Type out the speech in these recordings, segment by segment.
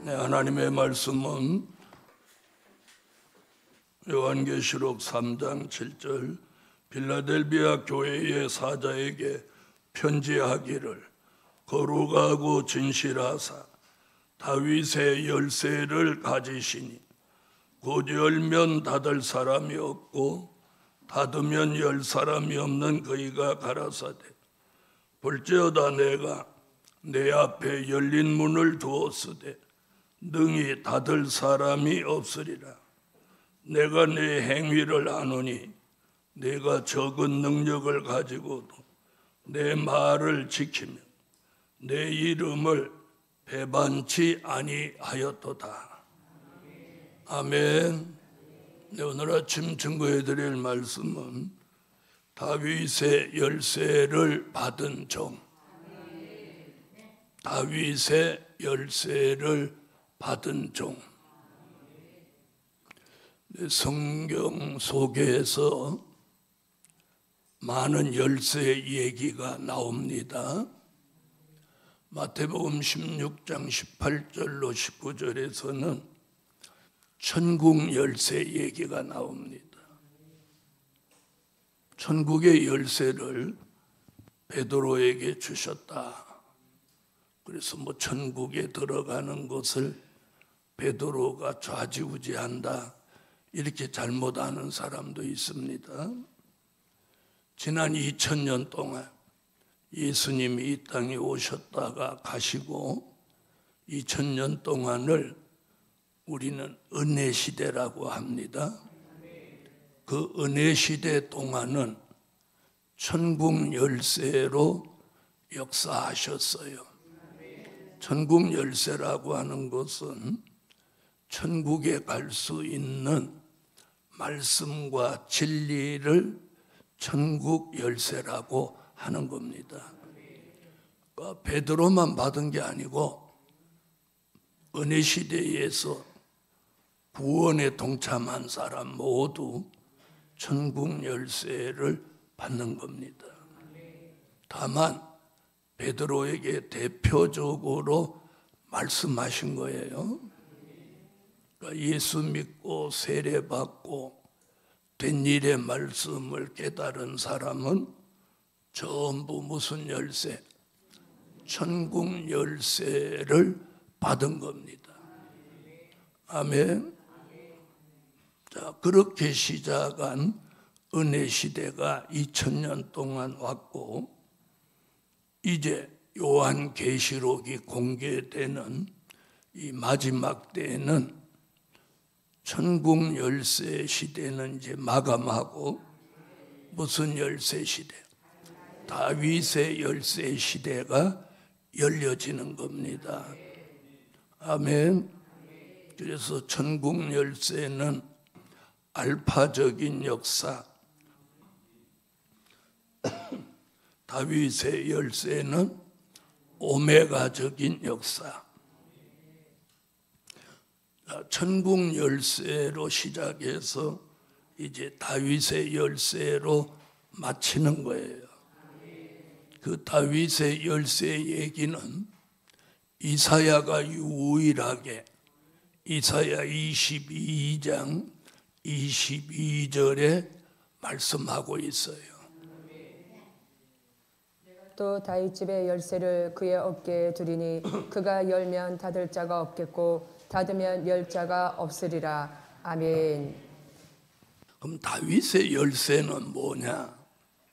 네, 하나님의 말씀은 요한계시록 3장 7절 빌라델비아 교회의 사자에게 편지하기를 거룩하고 진실하사 다윗의 열쇠를 가지시니 곧 열면 닫을 사람이 없고 닫으면 열 사람이 없는 그이가 가라사대 볼지어다 내가 내 앞에 열린 문을 두었으되 능히 닫을 사람이 없으리라. 내가 네 행위를 아노니 내가 적은 능력을 가지고도 내 말을 지키며 내 이름을 배반치 아니하였도다. 아멘. 네, 오늘 아침 증거해 드릴 말씀은 다윗의 열쇠를 받은 종. 다윗의 열쇠를 받은 종. 성경 속에서 많은 열쇠 얘기가 나옵니다. 마태복음 16장 18절로 19절에서는 천국 열쇠 얘기가 나옵니다. 천국의 열쇠를 베드로에게 주셨다. 그래서 천국에 들어가는 것을 베드로가 좌지우지한다 이렇게 잘못 아는 사람도 있습니다. 지난 2000년 동안 예수님이 이 땅에 오셨다가 가시고 2000년 동안을 우리는 은혜 시대라고 합니다. 그 은혜 시대 동안은 천국 열쇠로 역사하셨어요. 천국 열쇠라고 하는 것은 천국에 갈 수 있는 말씀과 진리를 천국 열쇠라고 하는 겁니다. 그러니까 베드로만 받은 게 아니고 은혜 시대에서 구원에 동참한 사람 모두 천국 열쇠를 받는 겁니다. 다만 베드로에게 대표적으로 말씀하신 거예요. 그러니까 예수 믿고 세례받고 된 일의 말씀을 깨달은 사람은 전부 무슨 열쇠? 천국 열쇠를 받은 겁니다. 아멘. 자, 그렇게 시작한 은혜 시대가 2000년 동안 왔고 이제 요한계시록이 공개되는 이 마지막 때에는 천국 열쇠 시대는 이제 마감하고 무슨 열쇠 시대? 다윗의 열쇠 시대가 열려지는 겁니다. 아멘. 그래서 천국 열쇠는 알파적인 역사, 다윗의 열쇠는 오메가적인 역사. 천국 열쇠로 시작해서 이제 다윗의 열쇠로 마치는 거예요. 그 다윗의 열쇠 얘기는 이사야가 유일하게 이사야 22장 22절에 말씀하고 있어요. 또 다윗 집의 열쇠를 그의 어깨에 두리니 그가 열면 닫을 자가 없겠고 닫으면 열 자가 없으리라. 아멘. 그럼 다윗의 열쇠는 뭐냐?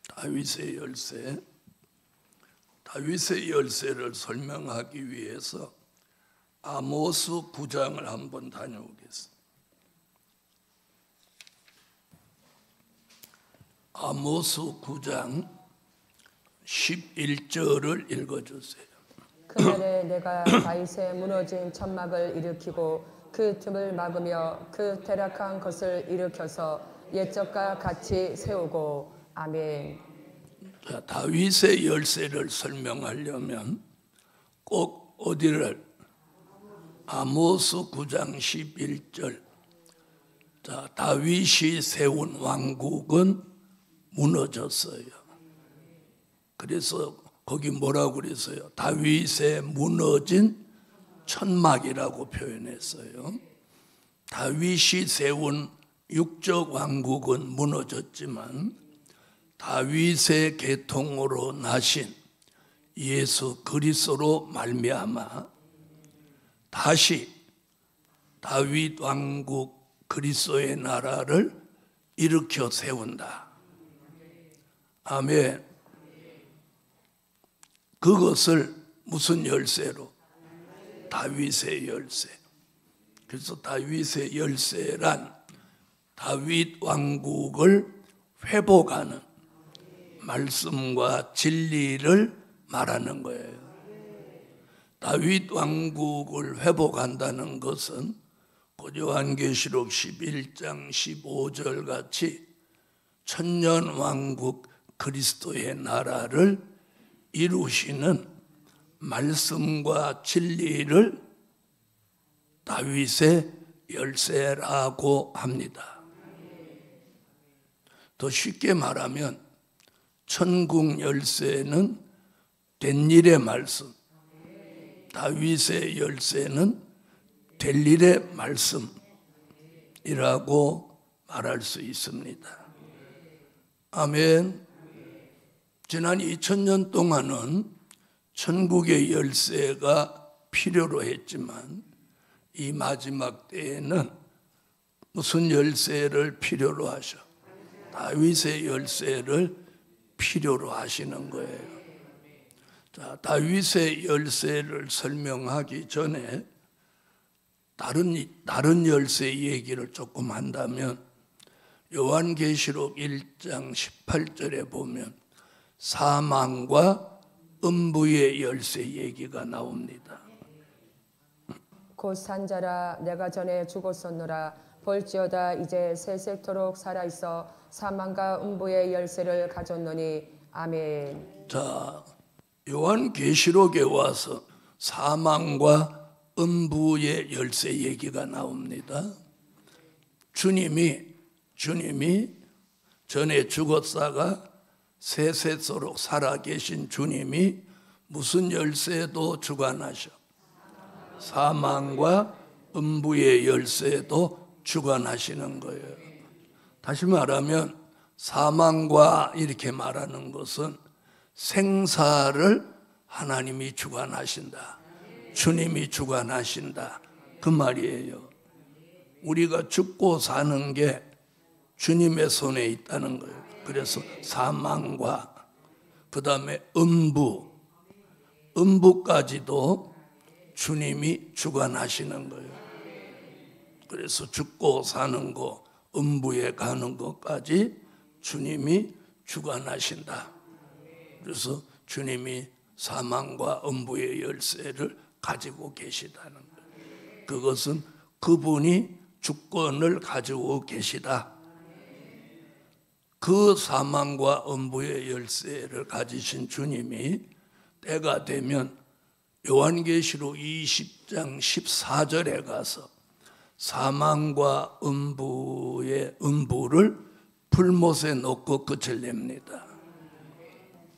다윗의 열쇠. 다윗의 열쇠를 설명하기 위해서 아모스 9장을 한번 다녀오겠습니다. 아모스 9장 11절을 읽어주세요. 그날에 내가 다윗의 무너진 천막을 일으키고 그 틈을 막으며 그 퇴락한 것을 일으켜서 옛적과 같이 세우고. 아멘. 자, 다윗의 열쇠를 설명하려면 꼭 어디를? 아모스 9장 11절. 자, 다윗이 세운 왕국은 무너졌어요. 그래서 거기 뭐라고 그랬어요? 다윗의 무너진 천막이라고 표현했어요. 다윗이 세운 육적 왕국은 무너졌지만 다윗의 계통으로 나신 예수 그리스도로 말미암아 다시 다윗 왕국 그리스도의 나라를 일으켜 세운다. 아멘. 그것을 무슨 열쇠로? 다윗의 열쇠. 그래서 다윗의 열쇠란 다윗 왕국을 회복하는 말씀과 진리를 말하는 거예요. 다윗 왕국을 회복한다는 것은 요한계시록 11장 15절 같이 천년 왕국 그리스도의 나라를 이루시는 말씀과 진리를 다윗의 열쇠라고 합니다. 더 쉽게 말하면 천국 열쇠는 된 일의 말씀, 다윗의 열쇠는 될 일의 말씀이라고 말할 수 있습니다. 아멘. 지난 2000년 동안은 천국의 열쇠가 필요로 했지만 이 마지막 때에는 무슨 열쇠를 필요로 하셔? 다윗의 열쇠를 필요로 하시는 거예요. 자, 다윗의 열쇠를 설명하기 전에 다른 열쇠 얘기를 조금 한다면 요한계시록 1장 18절에 보면 사망과 음부의 열쇠 얘기가 나옵니다. 곧 산자라 내가 전에 죽었었노라 볼지어다 이제 세세토록 살아있어 사망과 음부의 열쇠를 가졌노니 아멘. 자, 요한계시록에 와서 사망과 음부의 열쇠 얘기가 나옵니다. 주님이 전에 죽었다가 세세토록 살아계신 주님이 무슨 열쇠도 주관하셔? 사망과 음부의 열쇠도 주관하시는 거예요. 다시 말하면 사망과 이렇게 말하는 것은 생사를 하나님이 주관하신다. 주님이 주관하신다. 그 말이에요. 우리가 죽고 사는 게 주님의 손에 있다는 거예요. 그래서 사망과 그 다음에 음부까지도 주님이 주관하시는 거예요. 그래서 죽고 사는 거, 음부에 가는 것까지 주님이 주관하신다. 그래서 주님이 사망과 음부의 열쇠를 가지고 계시다는 거예요. 그것은 그분이 주권을 가지고 계시다. 그 사망과 음부의 열쇠를 가지신 주님이 때가 되면 요한계시록 20장 14절에 가서 사망과 음부를 불못에 넣고 끝을 냅니다.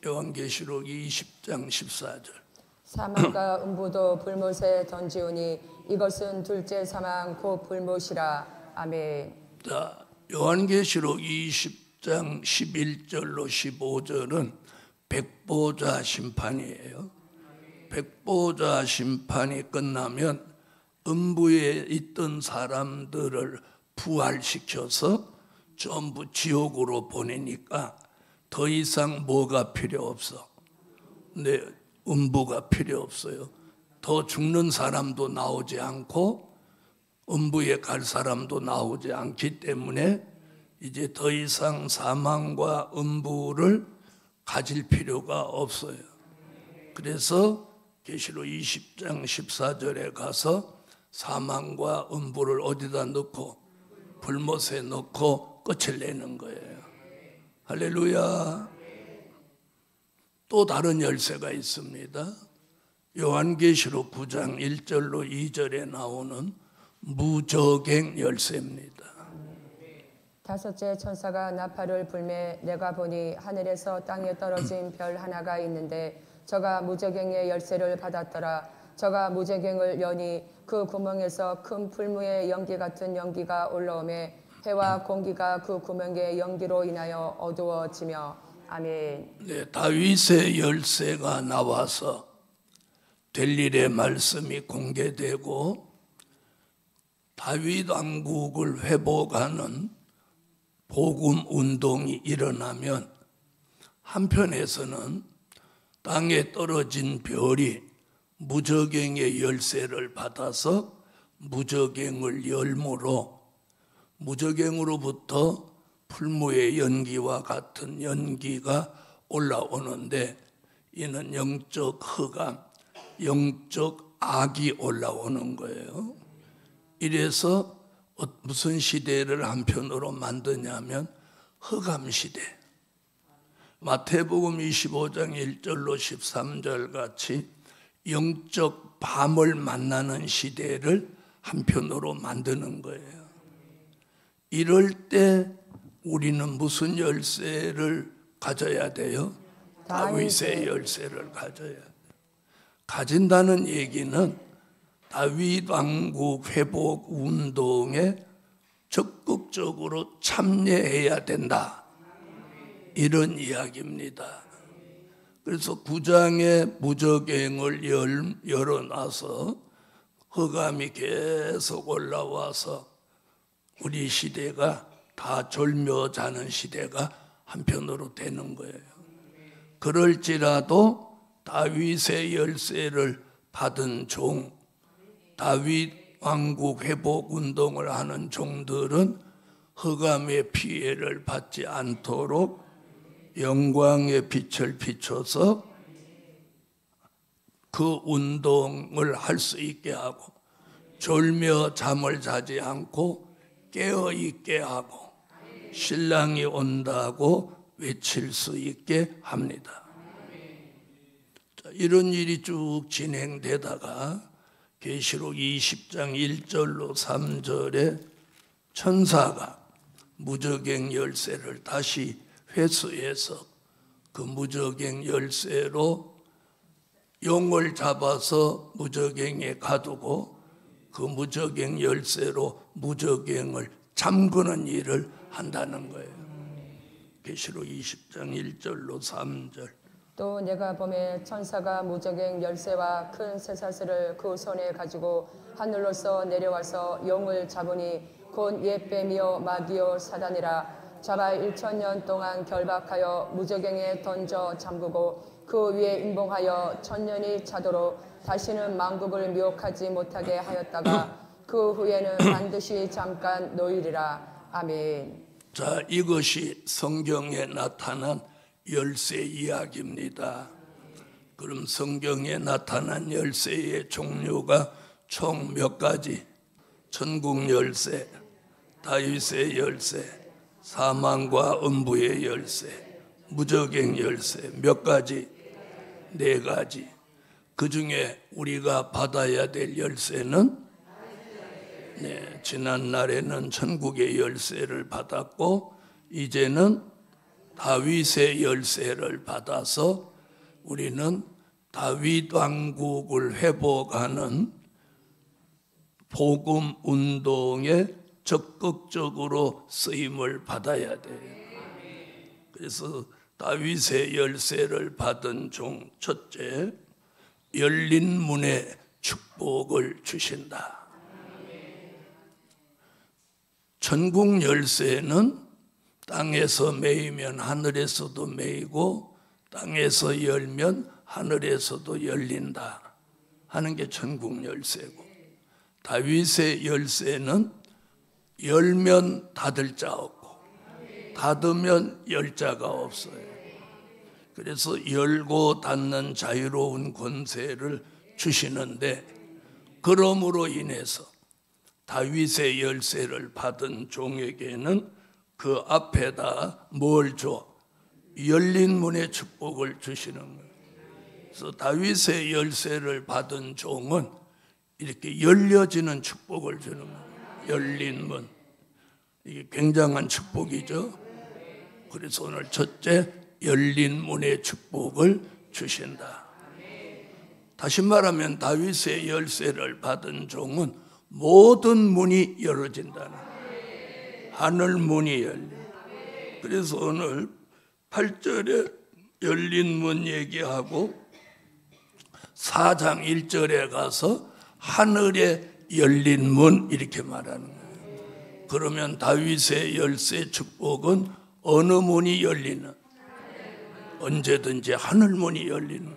요한계시록 20장 14절. 사망과 음부도 불못에 던지오니 이것은 둘째 사망 곧 불못이라. 아멘. 자, 요한계시록 20장 11절로 15절은 백보자 심판이에요. 백보자 심판이 끝나면 음부에 있던 사람들을 부활시켜서 전부 지옥으로 보내니까 더 이상 뭐가 필요 없어. 네, 음부가 필요 없어요. 더 죽는 사람도 나오지 않고 음부에 갈 사람도 나오지 않기 때문에 이제 더 이상 사망과 음부를 가질 필요가 없어요. 그래서 계시록 20장 14절에 가서 사망과 음부를 어디다 넣고 불못에 넣고 끝을 내는 거예요. 할렐루야. 또 다른 열쇠가 있습니다. 요한계시록 9장 1절로 2절에 나오는 무적행 열쇠입니다. 다섯째 천사가 나팔을 불매 내가 보니 하늘에서 땅에 떨어진 별 하나가 있는데 저가 무적행의 열쇠를 받았더라. 저가 무저갱을 여니 그 구멍에서 큰 풀무의 연기 같은 연기가 올라오매 해와 공기가 그 구멍의 연기로 인하여 어두워지며 아멘. 네, 다윗의 열쇠가 나와서 될 일의 말씀이 공개되고 다윗 왕국을 회복하는 복음 운동이 일어나면 한편에서는 땅에 떨어진 별이 무저갱의 열쇠를 받아서 무저갱을 열므로 무저갱으로부터 풀무의 연기와 같은 연기가 올라오는데 이는 영적 흑암, 영적 악이 올라오는 거예요. 이래서 무슨 시대를 한편으로 만드냐면 흑암 시대. 마태복음 25장 1절로 13절 같이 영적 밤을 만나는 시대를 한편으로 만드는 거예요. 이럴 때 우리는 무슨 열쇠를 가져야 돼요? 다윗의 열쇠를 가져야 돼요. 가진다는 얘기는 다윗 왕국 회복 운동에 적극적으로 참여해야 된다. 이런 이야기입니다. 그래서 9장에 무저갱을 열어놔서 흑암이 계속 올라와서 우리 시대가 다 졸며 자는 시대가 한편으로 되는 거예요. 그럴지라도 다윗의 열쇠를 받은 종, 다윗 왕국 회복 운동을 하는 종들은 흑암의 피해를 받지 않도록 영광의 빛을 비춰서 그 운동을 할 수 있게 하고 졸며 잠을 자지 않고 깨어 있게 하고 신랑이 온다고 외칠 수 있게 합니다. 자, 이런 일이 쭉 진행되다가 계시록 20장 1절로 3절에 천사가 무저갱 열쇠를 다시 회수해서 그 무저갱 열쇠로 용을 잡아서 무저갱에 가두고 그 무저갱 열쇠로 무저갱을 잠그는 일을 한다는 거예요. 계시록 20장 1절로 3절. 또 내가 보매 천사가 무저갱 열쇠와 큰 쇠사슬을 그 손에 가지고 하늘로서 내려와서 용을 잡으니 곧 옛뱀이요 마귀요 사단이라. 자가 1000년 동안 결박하여 무저갱에 던져 잠그고 그 위에 임봉하여 1000년이 차도록 다시는 만국을 미혹하지 못하게 하였다가 그 후에는 반드시 잠깐 놓이리라. 아멘. 자, 이것이 성경에 나타난 열쇠 이야기입니다. 그럼 성경에 나타난 열쇠의 종류가 총 몇 가지? 천국 열쇠, 다윗의 열쇠, 사망과 음부의 열쇠, 무저갱 열쇠 몇 가지? 4가지. 그 중에 우리가 받아야 될 열쇠는 지난 날에는 천국의 열쇠를 받았고 이제는 다윗의 열쇠를 받아서 우리는 다윗 왕국을 회복하는 복음 운동에 적극적으로 쓰임을 받아야 돼요. 그래서 다윗의 열쇠를 받은 종 첫째, 열린 문의 축복을 주신다. 천국 열쇠는 땅에서 매이면 하늘에서도 매이고 땅에서 열면 하늘에서도 열린다 하는 게 천국 열쇠고, 다윗의 열쇠는 열면 닫을 자 없고 닫으면 열 자가 없어요. 그래서 열고 닫는 자유로운 권세를 주시는데, 그러므로 인해서 다윗의 열쇠를 받은 종에게는 그 앞에다 뭘 줘? 열린 문의 축복을 주시는 거예요. 그래서 다윗의 열쇠를 받은 종은 이렇게 열려지는 축복을 주는 거예요. 열린 문. 이게 굉장한 축복이죠. 그래서 오늘 첫째, 열린 문의 축복을 주신다. 다시 말하면 다윗의 열쇠를 받은 종은 모든 문이 열어진다는 거예요. 하늘 문이 열려. 그래서 오늘 8절에 열린 문 얘기하고 4장 1절에 가서 하늘에 열린 문 이렇게 말하는 거예요. 그러면 다윗의 열쇠 축복은 어느 문이 열리는? 언제든지 하늘 문이 열리는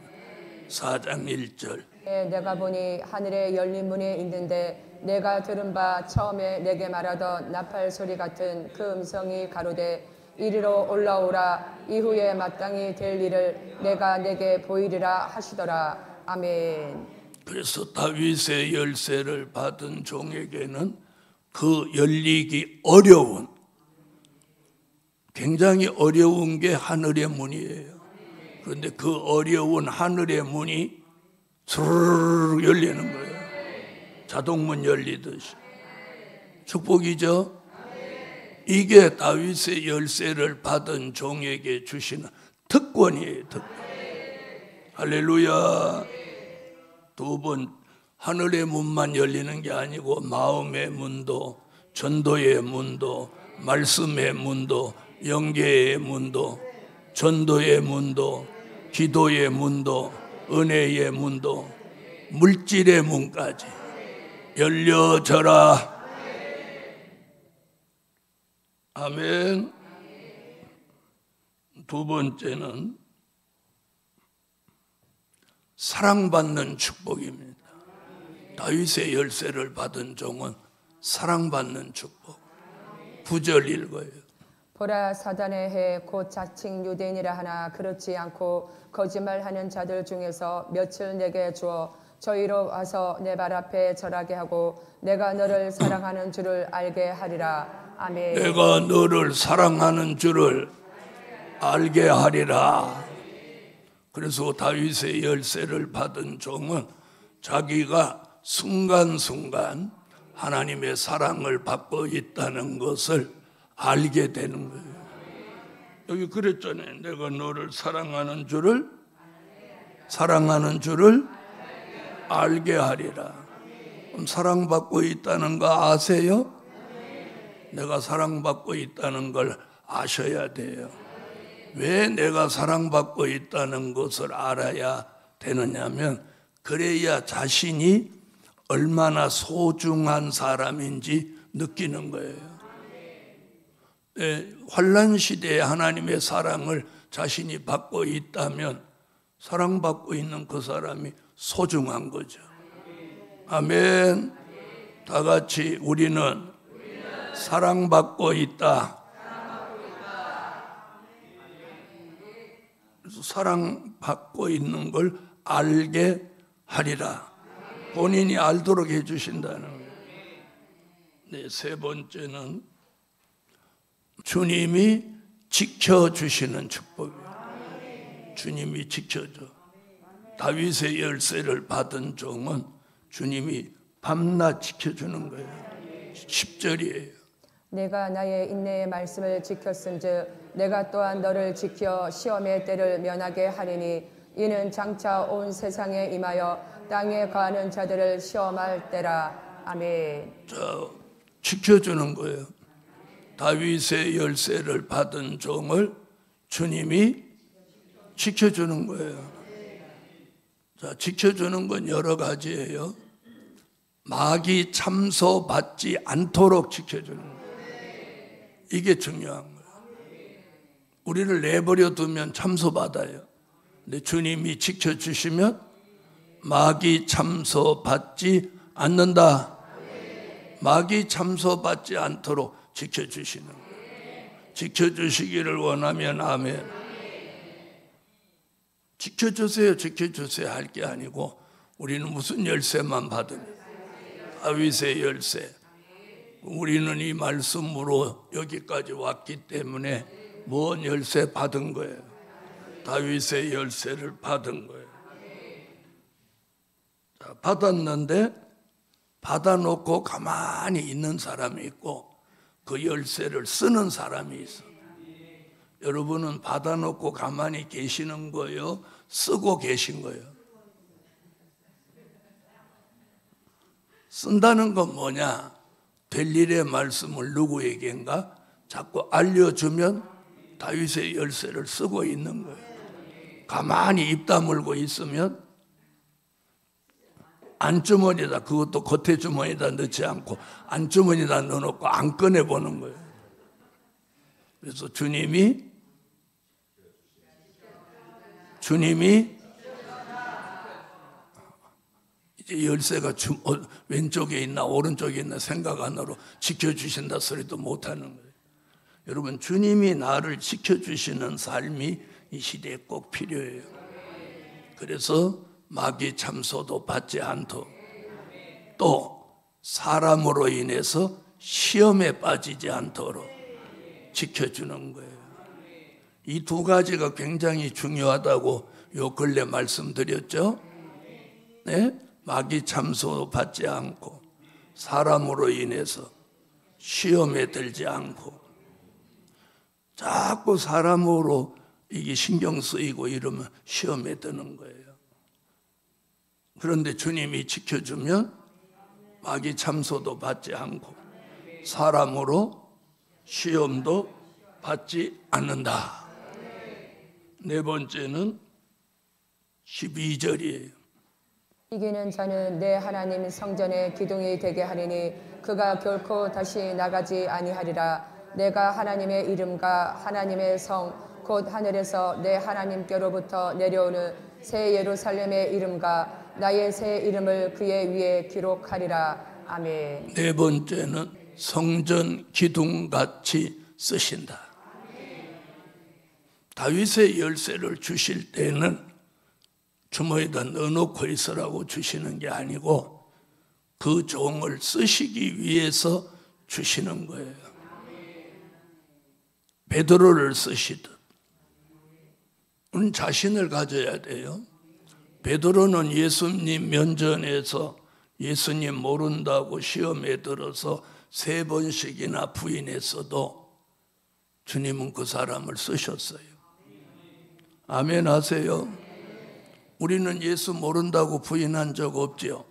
4장 1절. 내가 보니 하늘에 열린 문이 있는데 내가 들은 바 처음에 내게 말하던 나팔 소리 같은 그 음성이 가로되 이리로 올라오라. 이후에 마땅히 될 일을 내가 내게 보이리라 하시더라. 아멘. 그래서 다윗의 열쇠를 받은 종에게는 그 열리기 어려운, 굉장히 어려운 게 하늘의 문이에요. 그런데 그 어려운 하늘의 문이 스르르 열리는 거예요. 자동문 열리듯이. 축복이죠? 이게 다윗의 열쇠를 받은 종에게 주시는 특권이에요. 특권. 할렐루야. 두 번, 하늘의 문만 열리는 게 아니고 마음의 문도, 전도의 문도, 말씀의 문도, 영계의 문도, 전도의 문도, 기도의 문도, 은혜의 문도, 물질의 문까지 열려져라. 아멘. 두 번째는 사랑받는 축복입니다. 다윗의 열쇠를 받은 종은 사랑받는 축복. 9절 읽어요. 보라 사단의 해 곧 자칭 유대인이라 하나 그렇지 않고 거짓말하는 자들 중에서 며칠 내게 주어 저희로 와서 내 발 앞에 절하게 하고 내가 너를 사랑하는 줄을 알게 하리라. 아멘. 내가 너를 사랑하는 줄을 알게 하리라. 그래서 다윗의 열쇠를 받은 종은 자기가 순간순간 하나님의 사랑을 받고 있다는 것을 알게 되는 거예요. 여기 그랬잖아요. 내가 너를 사랑하는 줄을 알게 하리라. 그럼 사랑받고 있다는 거 아세요? 내가 사랑받고 있다는 걸 아셔야 돼요. 왜 내가 사랑받고 있다는 것을 알아야 되느냐면 그래야 자신이 얼마나 소중한 사람인지 느끼는 거예요. 환난 시대에 하나님의 사랑을 자신이 받고 있다면 사랑받고 있는 그 사람이 소중한 거죠. 아멘. 다 같이 우리는 사랑받고 있다. 그래서 사랑받고 있는 걸 알게 하리라. 본인이 알도록 해주신다는 거예요. 네, 세 번째는 주님이 지켜주시는 축복이에요. 주님이 지켜줘. 다윗의 열쇠를 받은 종은 주님이 밤낮 지켜주는 거예요. 10절이에요. 내가 나의 인내의 말씀을 지켰은즉 내가 또한 너를 지켜 시험의 때를 면하게 하리니 이는 장차 온 세상에 임하여 땅에 거하는 자들을 시험할 때라. 아멘. 자, 지켜주는 거예요. 다윗의 열쇠를 받은 종을 주님이 지켜주는 거예요. 자, 지켜주는 건 여러 가지예요. 마귀 참소 받지 않도록 지켜주는 거예요. 이게 중요한 거예요. 우리를 내버려 두면 참소 받아요. 근데 주님이 지켜주시면 마귀 참소 받지 않는다. 마귀 참소 받지 않도록 지켜주시는 거예요. 지켜주시기를 원하면 아멘. 지켜주세요, 지켜주세요 할 게 아니고 우리는 무슨 열쇠만 받으면 다윗의 열쇠. 우리는 이 말씀으로 여기까지 왔기 때문에 뭔 열쇠 받은 거예요? 다윗의 열쇠를 받은 거예요. 자, 받았는데 받아놓고 가만히 있는 사람이 있고 그 열쇠를 쓰는 사람이 있어. 여러분은 받아놓고 가만히 계시는 거예요? 쓰고 계신 거예요? 쓴다는 건 뭐냐? 될 일의 말씀을 누구에게인가 자꾸 알려주면 다윗의 열쇠를 쓰고 있는 거예요. 가만히 입 다물고 있으면 안주머니에다, 그것도 겉에 주머니에다 넣지 않고 안주머니에다 넣어놓고 안 꺼내보는 거예요. 그래서 주님이 이제 열쇠가 왼쪽에 있나 오른쪽에 있나 생각 안 하고 지켜주신다 소리도 못하는 거예요. 여러분, 주님이 나를 지켜주시는 삶이 이 시대에 꼭 필요해요. 그래서 마귀 참소도 받지 않도록, 또 사람으로 인해서 시험에 빠지지 않도록 지켜주는 거예요. 이 두 가지가 굉장히 중요하다고 요 근래 말씀드렸죠. 네? 마귀 참소 받지 않고 사람으로 인해서 시험에 들지 않고, 자꾸 사람으로 이게 신경 쓰이고 이러면 시험에 드는 거예요. 그런데 주님이 지켜주면 마귀 참소도 받지 않고 사람으로 시험도 받지 않는다. 네 번째는 12절이에요. 이기는 자는 내 하나님 성전의 기둥이 되게 하리니 그가 결코 다시 나가지 아니하리라. 내가 하나님의 이름과 하나님의 성 곧 하늘에서 내 하나님께로부터 내려오는 새 예루살렘의 이름과 나의 새 이름을 그의 위에 기록하리라. 아멘. 네 번째는 성전 기둥같이 쓰신다. 다윗의 열쇠를 주실 때는 주머니에다 넣어놓고 있으라고 주시는 게 아니고 그 종을 쓰시기 위해서 주시는 거예요. 베드로를 쓰시듯 우리는 자신을 가져야 돼요. 베드로는 예수님 면전에서 예수님 모른다고 시험에 들어서 3번씩이나 부인했어도 주님은 그 사람을 쓰셨어요. 아멘 하세요. 우리는 예수 모른다고 부인한 적 없죠.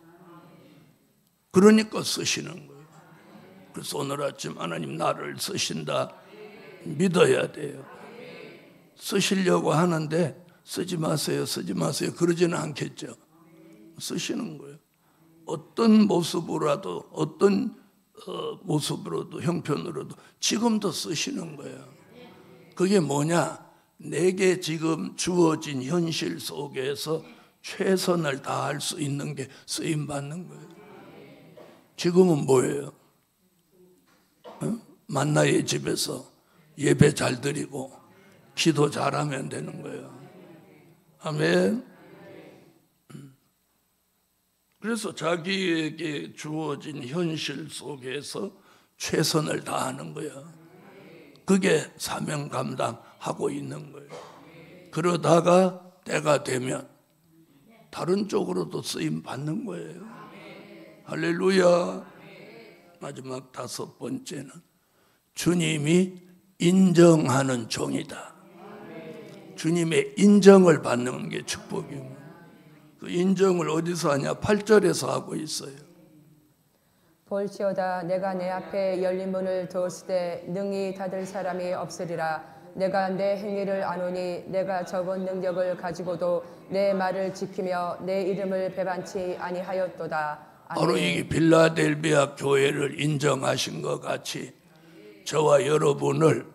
그러니까 쓰시는 거예요. 그래서 오늘 아침 하나님 나를 쓰신다 믿어야 돼요. 쓰시려고 하는데 쓰지 마세요, 쓰지 마세요 그러지는 않겠죠. 쓰시는 거예요. 어떤 모습으로라도, 어떤 모습으로도, 형편으로도 지금도 쓰시는 거예요. 그게 뭐냐? 내게 지금 주어진 현실 속에서 최선을 다할 수 있는 게 쓰임 받는 거예요. 지금은 뭐예요? 만나의 집에서 예배 잘 드리고 기도 잘하면 되는 거예요. 아멘. 그래서 자기에게 주어진 현실 속에서 최선을 다하는 거예요. 그게 사명 감당하고 있는 거예요. 그러다가 때가 되면 다른 쪽으로도 쓰임 받는 거예요. 할렐루야. 마지막 5번째는 주님이 인정하는 종이다. 주님의 인정을 받는 게 축복입니다. 그 인정을 어디서 하냐? 8절에서 하고 있어요. 볼지어다 내가 내 앞에 열린 문을 두었으되 능히 닫을 사람이 없으리라. 내가 내 행위를 아노니 내가 적은 능력을 가지고도 내 말을 지키며 내 이름을 배반치 아니하였도다. 아멘. 바로 이 빌라델비아 교회를 인정하신 것 같이 저와 여러분을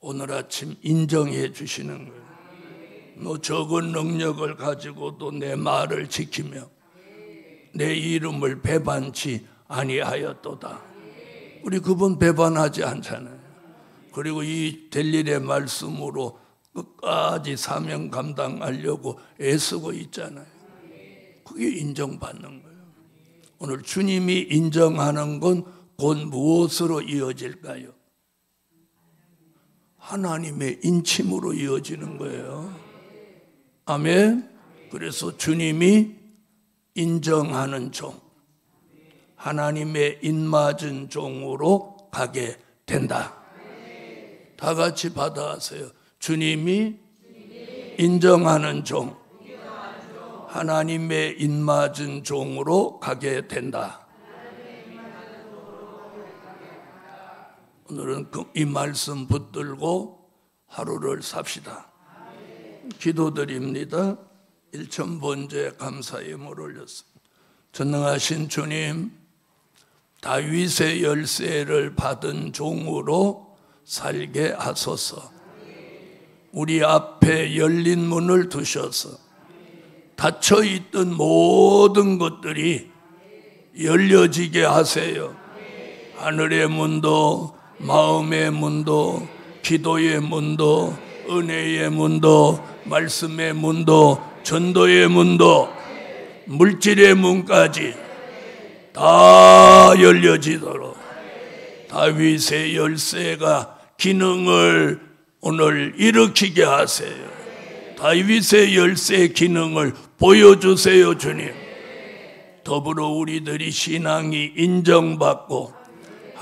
오늘 아침 인정해 주시는 거예요. 너 적은 능력을 가지고도 내 말을 지키며 내 이름을 배반치 아니하였도다. 우리 그분 배반하지 않잖아요. 그리고 이 될 일의 말씀으로 끝까지 사명 감당하려고 애쓰고 있잖아요. 그게 인정받는 거예요. 오늘 주님이 인정하는 건 곧 무엇으로 이어질까요? 하나님의 인침으로 이어지는 거예요. 아멘. 그래서 주님이 인정하는 종, 하나님의 인맞은 종으로 가게 된다. 다 같이 받아하세요. 주님이 인정하는 종, 하나님의 인맞은 종으로 가게 된다. 오늘은 이 말씀 붙들고 하루를 삽시다. 기도드립니다. 일천번째 감사의 예물 올렸습니다. 전능하신 주님, 다윗의 열쇠를 받은 종으로 살게 하소서. 우리 앞에 열린 문을 두셔서 닫혀있던 모든 것들이 열려지게 하세요. 하늘의 문도, 마음의 문도, 기도의 문도, 은혜의 문도, 말씀의 문도, 전도의 문도, 물질의 문까지 다 열려지도록 다윗의 열쇠가 기능을 오늘 일으키게 하세요. 다윗의 열쇠 기능을 보여주세요, 주님. 더불어 우리들이 신앙이 인정받고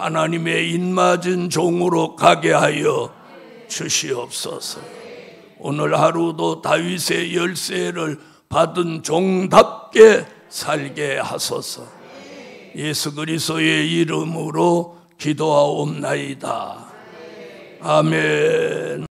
하나님의 입맞은 종으로 가게 하여 주시옵소서. 오늘 하루도 다윗의 열쇠를 받은 종답게 살게 하소서. 예수 그리스도의 이름으로 기도하옵나이다. 아멘.